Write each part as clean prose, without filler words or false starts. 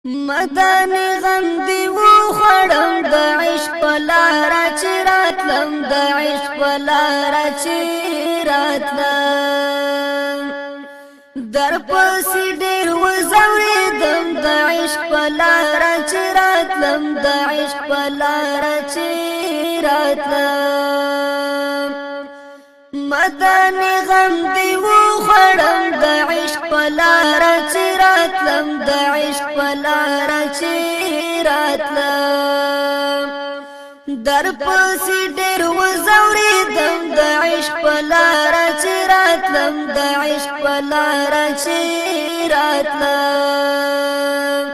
مدانی غم دی و خړم د عشق پلارا چې راتلم د عشق پلارا چې راتلم در پسې ډېر وزورېدم د عشق پلارا چې راتلم د عشق پلارا چې راتلم مدانی غم دی و خړم د عشق پلارا چې راتلم د عشق پلارا چې راتلم در پسې ډېر وزورېدم د عشق پلارا چې راتلم د عشق پلارا چې راتلم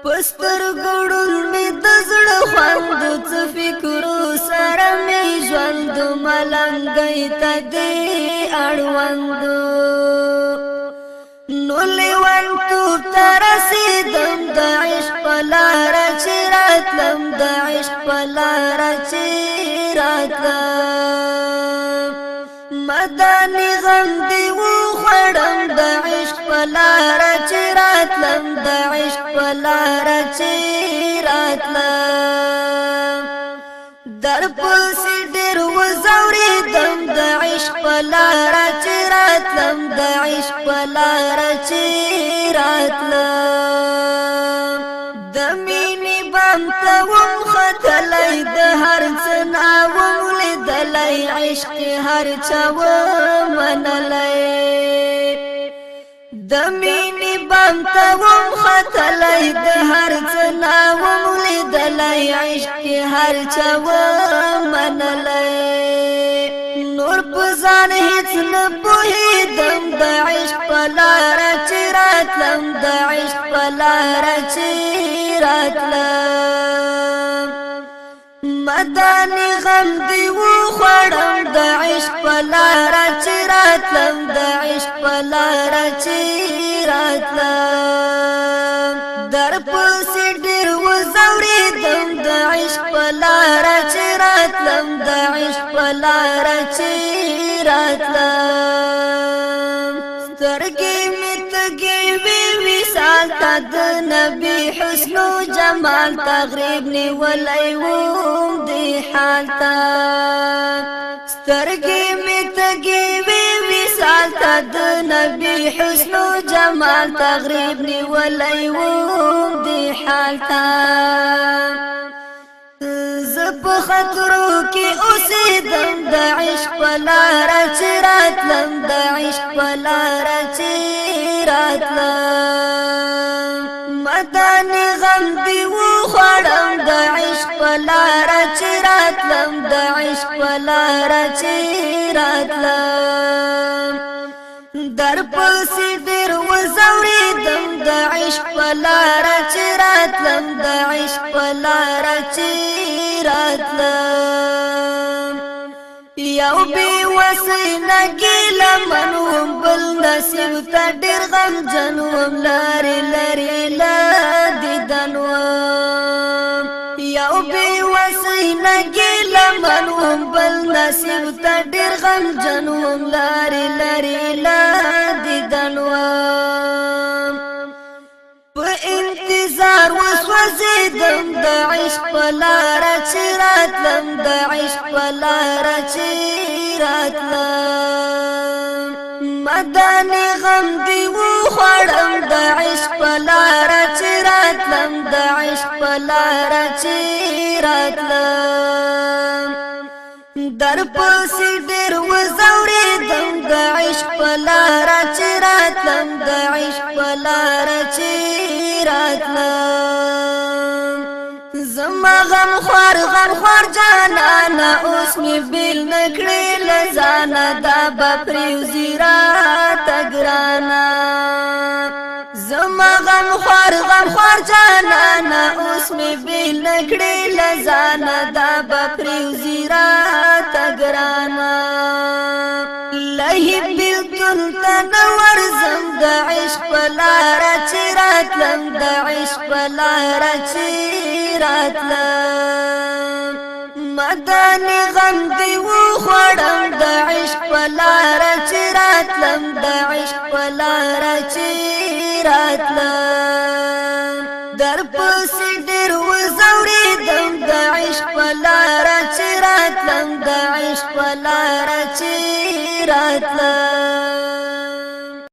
پستر ګړل می د زړه خوند څه فکرو سره می ژوند ملنګي ته دې اړوند نو لیوان تو ترسیدم د عشق پلارا چې راتلم د عشق پلارا چې راتلم مدانی غم دی و خړم د عشق پلارا چې راتلم د عشق پلارا چې راتلم در پسې ډېر وزورېدم د عشق پلارا چې راتلم د عشق پلارا چې راتلم د مینې بام ته وم ختلی د هر څه نه وم لیدلی عشق هر چا ومنلی د مینې بام ته وم ختلی د هر څه نه وم لیدلی عشق هر چا ومنلی نور په ځان هېڅ نه پوهېدم د عشق پلارا چې راتلم د عشق پلارا چې راتلم مدانی غم دی و خړم د عشق پلارا چې راتلم د عشق پلارا چې راتلم در پسې ډېر وزورېدم د عشق پلارا چې راتلم د عشق پلارا چې راتلم سترګې مې تږې وې وصال ته د نبي حسن و جمال تغریب نیولی وم دې حال ته سترګې مې تږې وې وصال ته د نبي حسن و جمال تغریب نیولی وم دې حال ته په خطرو کې اوسېدم د عشق پلارا چې راتلم د عشق پلارا چې راتلم مدانی غم دی و خړم د عشق پلارا چې راتلم د عشق پلارا چې راتلم در پسې ډېر وزورېدم د عشق پلارا چې راتلم د عشق پلارا چې راتلم یو بې وسې نګیله منوم بل نصیب ته ډېر غمجن وم لرې لرې له دیدن وم یو بې وسې نګیله منوم بل نصیب ته ډېر غمجن وم لرې لرې له دیدن وم په انتظار وسوځېدم د عشق پلارا چې راتلم د عشق پلارا چې راتلم مدانی غم دی و خړم د عشق پلارا چې راتلم د عشق پلارا چې راتلم در پسې ډېر وزورېدم د عشق پلارا چې راتلم د عشق پلارا چې راتلم زما غم خوار جانانا اوس مې بیل نکړې له ځانه دا به پرېوځي راته ګرانه زما غم خوار جانانا اوس مې بیل نکړې له ځانه دا به پرېوځي راته ګرانه لهي بیلتون ته نه ورځم د عشق پلارا چې راتلم د عشق پلارا چې راتلم مدانی غم دی و خړم د عشق پلارا چې راتلم د عشق پلارا چې راتلم در پسې ډېر وزورېدم د عشق په لاره چې راتلم د عشق په لاره چې راتلم